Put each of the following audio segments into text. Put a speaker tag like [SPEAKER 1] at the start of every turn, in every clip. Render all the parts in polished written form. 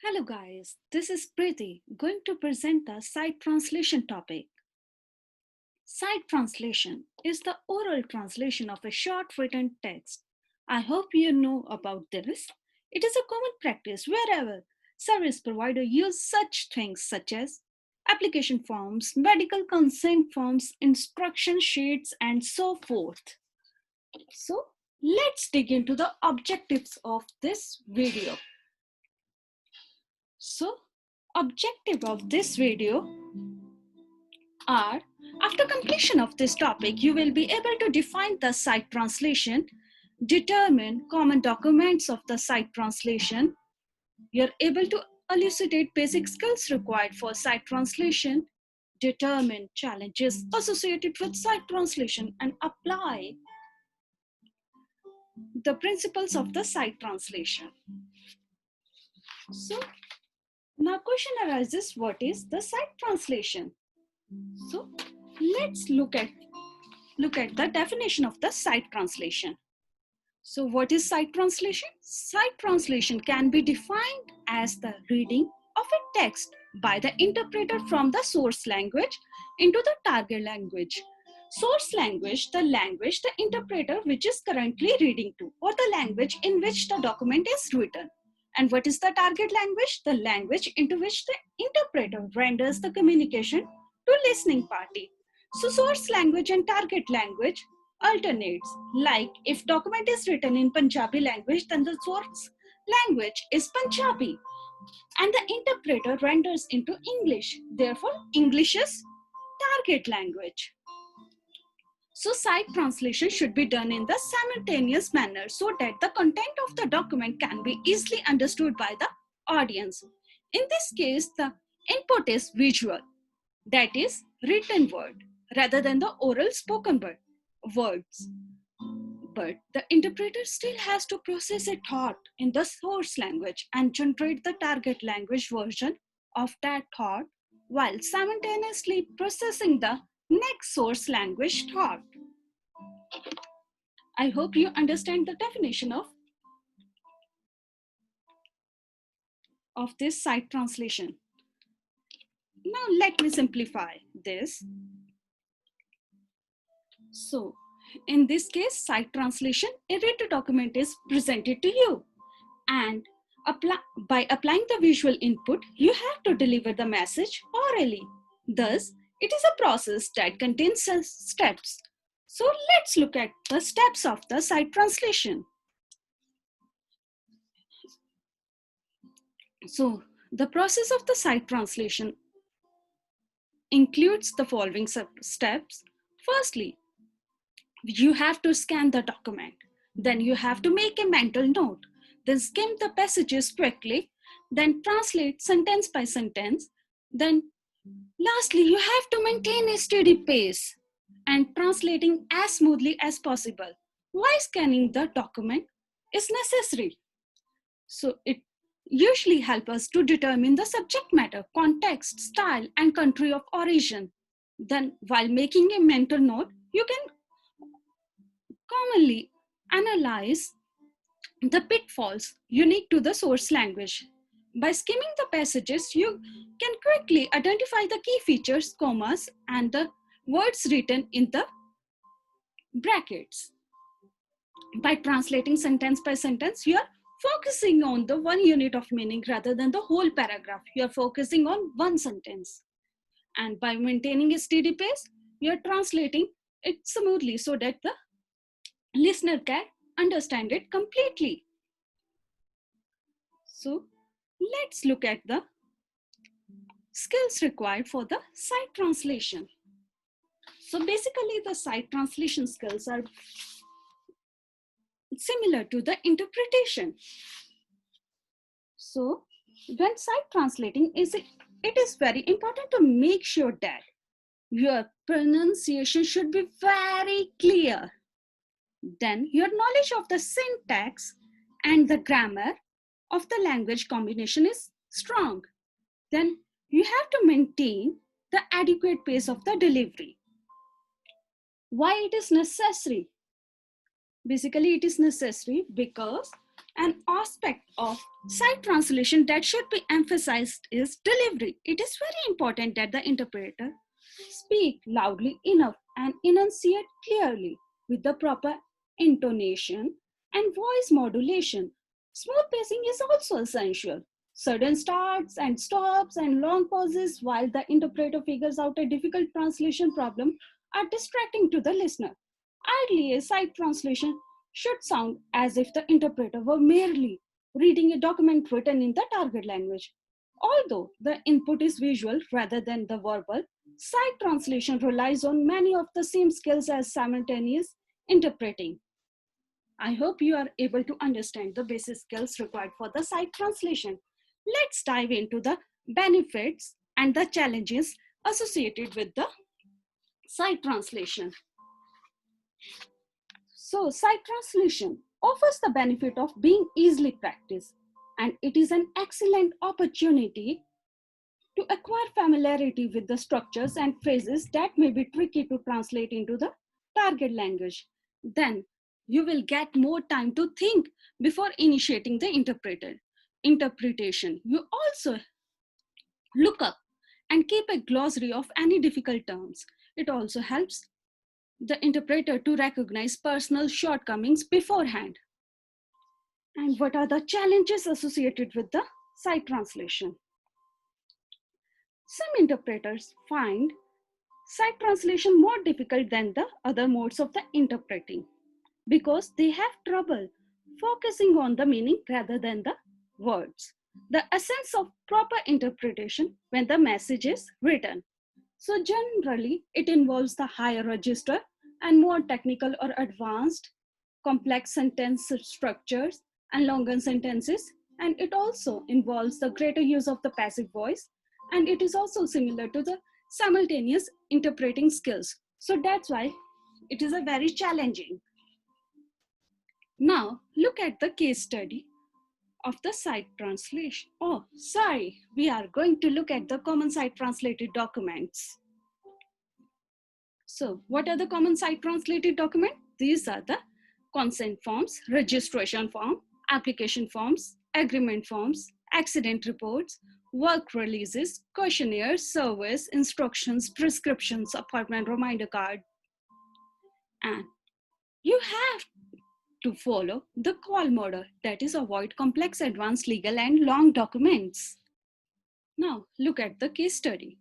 [SPEAKER 1] Hello guys, this is Preeti going to present the site translation topic. Site translation is the oral translation of a short written text. I hope you know about this. It is a common practice wherever service providers use such things such as application forms, medical consent forms, instruction sheets, and so forth. So let's dig into the objectives of this video. So, objective of this video are, after completion of this topic, you will be able to define the site translation, determine common documents of the site translation. You're able to elucidate basic skills required for site translation, determine challenges associated with site translation, and apply the principles of the site translation. So, now question arises, what is the site translation? So let's look at the definition of the site translation. So what is site translation? Site translation can be defined as the reading of a text by the interpreter from the source language into the target language. Source language, the interpreter which is currently reading to, or the language in which the document is written. And what is the target language? The language into which the interpreter renders the communication to listening party. So source language and target language alternates. Like if document is written in Punjabi language, then the source language is Punjabi and the interpreter renders into English. Therefore, English is target language. So site translation should be done in the simultaneous manner so that the content of the document can be easily understood by the audience. In this case, the input is visual, that is written word, rather than the oral spoken words. But the interpreter still has to process a thought in the source language and generate the target language version of that thought while simultaneously processing the next source language thought. I hope you understand the definition of this site translation. Now let me simplify this. So in this case, site translation, a written document is presented to you, and by applying the visual input, you have to deliver the message orally. Thus, it is a process that contains steps. So let's look at the steps of the site translation. So the process of the site translation includes the following steps. Firstly, you have to scan the document. Then you have to make a mental note. Then skim the passages quickly. Then translate sentence by sentence. Then lastly, you have to maintain a steady pace and translating as smoothly as possible. Why scanning the document is necessary? So it usually helps us to determine the subject matter, context, style, and country of origin. Then while making a mental note, you can commonly analyze the pitfalls unique to the source language. By skimming the passages, you can quickly identify the key features, commas, and the words written in the brackets. By translating sentence by sentence, you are focusing on the one unit of meaning rather than the whole paragraph. You are focusing on one sentence. And by maintaining a steady pace, you are translating it smoothly so that the listener can understand it completely. So let's look at the skills required for the site translation. So basically the site translation skills are similar to the interpretation. So when site translating, it is very important to make sure that your pronunciation should be very clear. Then your knowledge of the syntax and the grammar of the language combination is strong. Then you have to maintain the adequate pace of the delivery. Why it is necessary? Basically, it is necessary because An aspect of site translation that should be emphasized is delivery. It is very important that the interpreter speak loudly enough and enunciate clearly with the proper intonation and voice modulation. Smooth pacing is also essential. Sudden starts and stops and long pauses while the interpreter figures out a difficult translation problem are distracting to the listener. Ideally, a site translation should sound as if the interpreter were merely reading a document written in the target language. Although the input is visual rather than the verbal, site translation relies on many of the same skills as simultaneous interpreting. I hope you are able to understand the basic skills required for the site translation. Let's dive into the benefits and the challenges associated with the site translation. So, site translation offers the benefit of being easily practiced, and it is an excellent opportunity to acquire familiarity with the structures and phrases that may be tricky to translate into the target language. Then you will get more time to think before initiating the interpretation. You also look up and keep a glossary of any difficult terms. It also helps the interpreter to recognize personal shortcomings beforehand. And what are the challenges associated with the site translation? Some interpreters find site translation more difficult than the other modes of the interpreting because they have trouble focusing on the meaning rather than the words. The essence of proper interpretation when the message is written. So generally, it involves the higher register and more technical or advanced complex sentence structures and longer sentences. And it also involves the greater use of the passive voice. And it is also similar to the simultaneous interpreting skills. So that's why it is a very challenging. Now, look at the case study of the site translation. Oh, sorry, we are going to look at the common site translated documents. So what are the common site translated documents? These are the consent forms, registration form, application forms, agreement forms, accident reports, work releases, questionnaires, surveys, instructions, prescriptions, appointment reminder card. And you have to follow the call model, that is avoid complex advanced legal and long documents. Now look at the case study.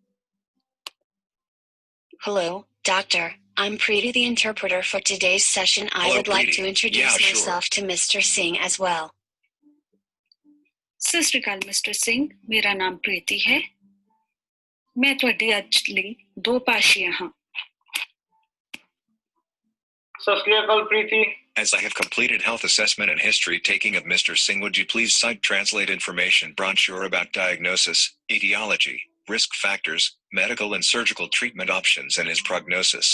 [SPEAKER 2] Hello, doctor. I'm Preeti, the interpreter for today's session. I would like to introduce myself to Mr. Singh as well.
[SPEAKER 1] ਸਤਿ ਸ਼੍ਰੀ ਅਕਾਲ mister Singh, ਮੇਰਾ ਨਾਮ ਪ੍ਰੀਤੀ ਹੈ। ਮੈਂ ਤੁਹਾਡੇ ਅੱਜ ਲਈ ਦੋ ਭਾਸ਼ੀਆਂ ਹਾਂ।
[SPEAKER 3] ਸਤਿ ਸ਼੍ਰੀ ਅਕਾਲ Preeti.
[SPEAKER 4] As I have completed health assessment and history taking of Mr. Singh, would you please cite translate information brochure about diagnosis, etiology, risk factors, medical and surgical treatment options, and his prognosis?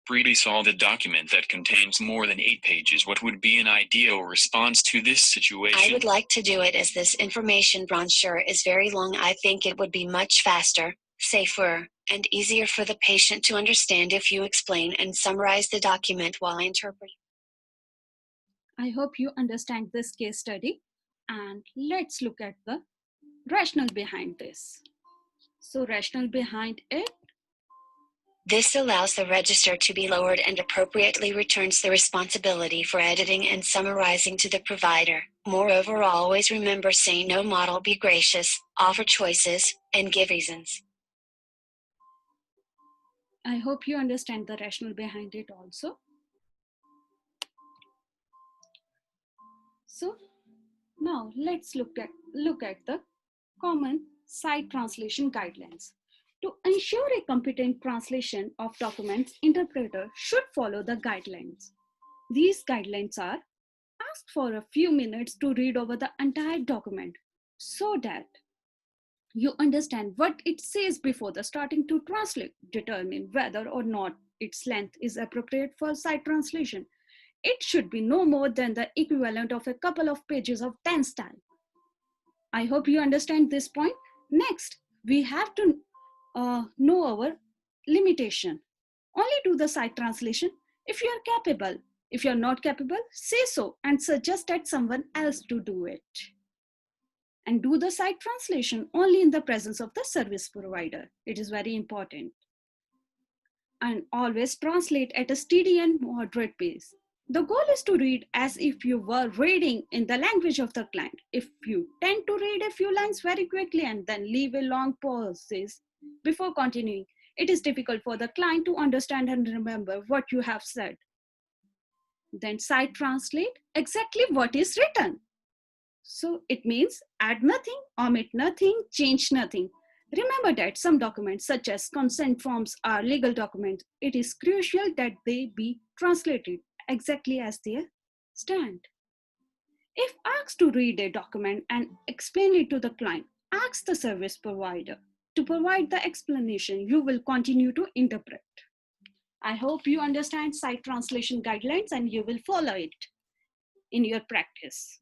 [SPEAKER 5] Preeti saw the document that contains more than 8 pages. What would be an ideal response to this situation?
[SPEAKER 2] I would like to do it as this information brochure is very long. I think it would be much faster, safer, and easier for the patient to understand if you explain and summarize the document while I interpret.
[SPEAKER 1] I hope you understand this case study, and let's look at the rationale behind this. So rationale behind it.
[SPEAKER 2] This allows the register to be lowered and appropriately returns the responsibility for editing and summarizing to the provider. Moreover, always remember say no model, be gracious, offer choices, and give reasons.
[SPEAKER 1] I hope you understand the rationale behind it also. So now let's look at the common site translation guidelines. To ensure a competent translation of documents, interpreter should follow the guidelines. These guidelines are: ask for a few minutes to read over the entire document so that you understand what it says before the starting to translate. Determine whether or not its length is appropriate for site translation. It should be no more than the equivalent of a couple of pages of tense style. I hope you understand this point. Next, we have to know our limitation. Only do the site translation if you are capable If you're not capable, say so and suggest that someone else to do it. And do the site translation only in the presence of the service provider. It is very important. And always translate at a steady and moderate pace. The goal is to read as if you were reading in the language of the client. If you tend to read a few lines very quickly and then leave a long pauses before continuing, it is difficult for the client to understand and remember what you have said. Then site translate exactly what is written. So it means add nothing, omit nothing, change nothing. Remember that some documents such as consent forms are legal documents. It is crucial that they be translated exactly as they stand. If asked to read a document and explain it to the client, ask the service provider to provide the explanation. You will continue to interpret. I hope you understand site translation guidelines and you will follow it in your practice.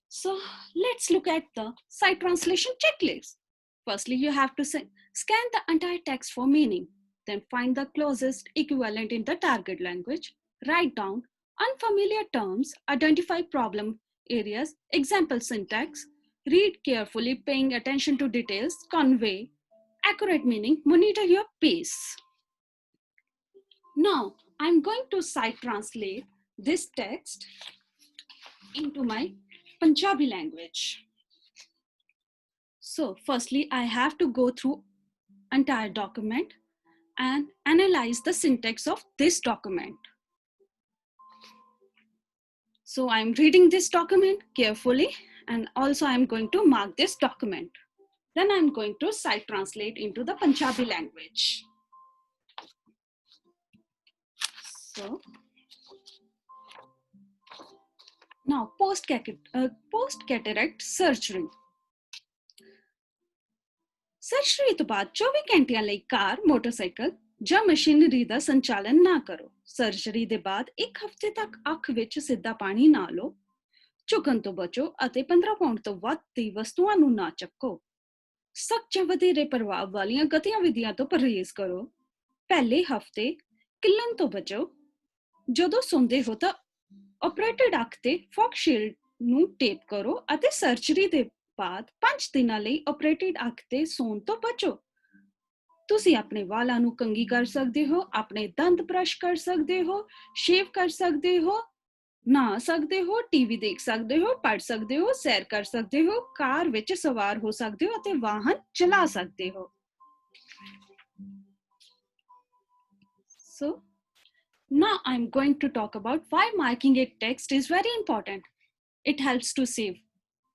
[SPEAKER 1] So let's look at the site translation checklist. Firstly, you have to scan the entire text for meaning. Then find the closest equivalent in the target language. Write down unfamiliar terms, identify problem areas, example syntax, read carefully, paying attention to details, convey accurate meaning, monitor your pace. Now, I'm going to site translate this text into my Punjabi language. So firstly, I have to go through entire document and analyze the syntax of this document. So I'm reading this document carefully and also I'm going to mark this document. Then I'm going to site translate into the Punjabi language. So now post-cataract surgery. Surgery ਤੋਂ ਬਾਅਦ 24 ਘੰਟਿਆਂ ਲਈ ਕਾਰ, motorcycle ਜਾਂ machinery ਦਾ ਸੰਚਾਲਨ ਨਾ ਕਰੋ। Surgery ਦੇ ਬਾਅਦ 1 ਹਫ਼ਤੇ ਤੱਕ ਅੱਖ ਵਿੱਚ ਸਿੱਧਾ ਪਾਣੀ ਨਾ ਲਓ, ਝੁਕਣ ਤੋਂ ਬਚੋ ਅਤੇ 15 ਪਾਉਂਡ ਤੋਂ ਵੱਧ ਦੀ ਵਸਤੂਆਂ ਨੂੰ ਨਾ ਚੱਕੋ। ਸਖਤ ਜਾਂ ਵਧੇਰੇ ਪ੍ਰਭਾਵ ਵਾਲੀਆਂ ਗਤੀਵਿਧੀਆਂ ਤੋਂ ਪਰਹੇਜ਼ ਕਰੋ। ਪਹਿਲੇ ਹਫ਼ਤੇ ਕਿੱਲਣ ਤੋਂ ਬਚੋ। ਜਦੋਂ ਸੌਂਦੇ ਹੋ ਤਾਂ ਆਪਰੇਟਡ ਅੱਖ ਤੇ ਫੌਗ ਸ਼ੀਲਡ ਨੂੰ ਟੇਪ ਕਰੋ ਅਤੇ ਸਰਜਰੀ ਦੇ ਬਾਅਦ 5 ਦਿਨਾਂ ਲਈ ਆਪਰੇਟਡ ਅੱਖ ਤੇ ਸੌਣ ਤੋਂ ਬਚੋ। ਤੁਸੀਂ ਆਪਣੇ ਵਾਲਾਂ ਨੂੰ ਕੰਘੀ ਕਰ ਸਕਦੇ ਹੋ, ਆਪਣੇ ਦੰਦ ਬ੍ਰਸ਼ ਕਰ ਸਕਦੇ ਹੋ, ਸ਼ੇਵ ਕਰ ਸਕਦੇ ਹੋ, ਨਹਾ ਸਕਦੇ ਹੋ, ਟੀਵੀ ਦੇਖ ਸਕਦੇ ਹੋ, ਪੜ੍ਹ ਸਕਦੇ ਹੋ, ਸੈਰ ਕਰ ਸਕਦੇ ਹੋ, ਕਾਰ ਵਿੱਚ ਸਵਾਰ ਹੋ ਸਕਦੇ ਹੋ ਅਤੇ ਵਾਹਨ ਚਲਾ ਸਕਦੇ ਹੋ। So now I'm going to talk about why marking a text is very important. It helps to save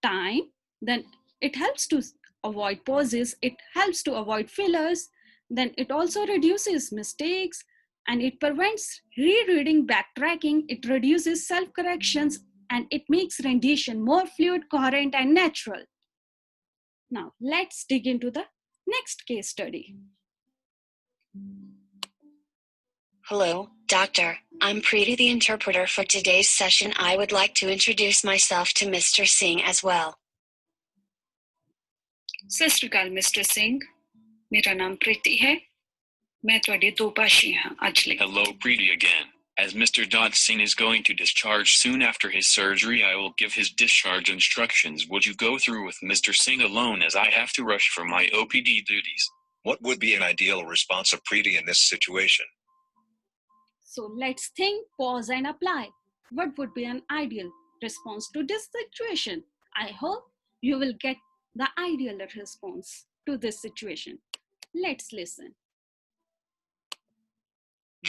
[SPEAKER 1] time, then it helps to avoid pauses, it helps to avoid fillers, then it also reduces mistakes and it prevents rereading, backtracking, it reduces self-corrections and it makes rendition more fluid, coherent and natural. Now let's dig into the next case study.
[SPEAKER 2] Hello, Doctor. I'm Preeti, the interpreter for today's session. I would like to introduce myself to Mr. Singh as well.
[SPEAKER 1] ਸਤਿ ਸ਼੍ਰੀ ਅਕਾਲ mister Singh, ਮੇਰਾ ਨਾਮ ਪ੍ਰੀਤੀ ਹੈ, ਮੈਂ ਤੁਹਾਡੇ ਦੋ ਭਾਸ਼ੀ ਹਾਂ ਅੱਜ ਲਈ।
[SPEAKER 5] Hello, Preeti again. As Mr. Singh is going to discharge soon after his surgery, I will give his discharge instructions. Would you go through with Mr. Singh alone as I have to rush for my OPD duties?
[SPEAKER 4] What would be an ideal response of Preeti in this situation?
[SPEAKER 1] So let's think, pause and apply. What would be an ideal response to this situation? I hope you will get the ideal response to this situation. Let's listen.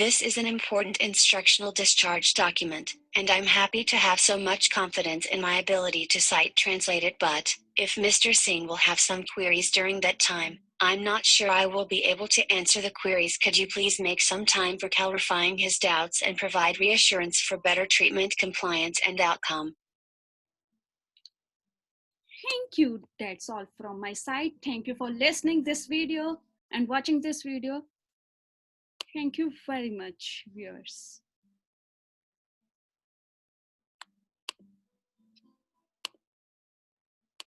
[SPEAKER 2] This is an important instructional discharge document, and I'm happy to have so much confidence in my ability to site translate it, but if Mr. Singh will have some queries during that time, I'm not sure I will be able to answer the queries. Could you please make some time for clarifying his doubts and provide reassurance for better treatment, compliance, and outcome?
[SPEAKER 1] Thank you. That's all from my side. Thank you for listening this video and watching this video. Thank you very much, viewers.